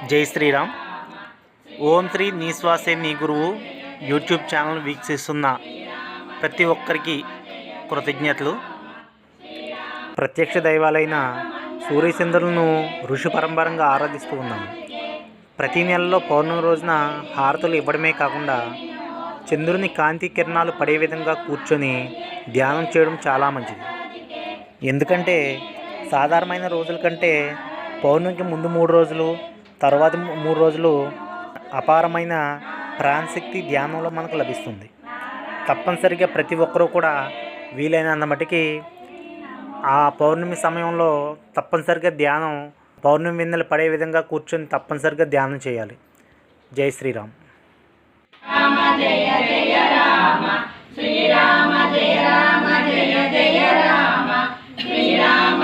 జై శ్రీరామ్. ఓం శ్రీ నిశ్వాసే నీ గురువు యూట్యూబ్ ఛానల్ వీక్షిస్తున్న ప్రతి ఒక్కరికి కృతజ్ఞతలు. ప్రత్యక్ష దైవాలైన సూర్యచంద్రులను ఋషి పరంపరంగా ఆరాధిస్తూ ఉన్నాము. ప్రతి నెలలో పౌర్ణమి రోజున హారతులు ఇవ్వడమే కాకుండా చంద్రుని కాంతి కిరణాలు పడే విధంగా కూర్చొని ధ్యానం చేయడం చాలా మంచిది. ఎందుకంటే సాధారణమైన రోజుల కంటే పౌర్ణమికి ముందు 3 రోజులు, తర్వాత 3 రోజులు అపారమైన ప్రాణశక్తి ధ్యానంలో మనకు లభిస్తుంది. తప్పనిసరిగా ప్రతి ఒక్కరూ కూడా వీలైనంత మటుకి ఆ పౌర్ణమి సమయంలో తప్పనిసరిగా పౌర్ణమి వెన్నెల పడే విధంగా కూర్చొని తప్పనిసరిగా ధ్యానం చేయాలి. జై శ్రీరామ్. రామ జయ జయ రామ, శ్రీరామ జయ రామ జయ జయ రామ, శ్రీరామ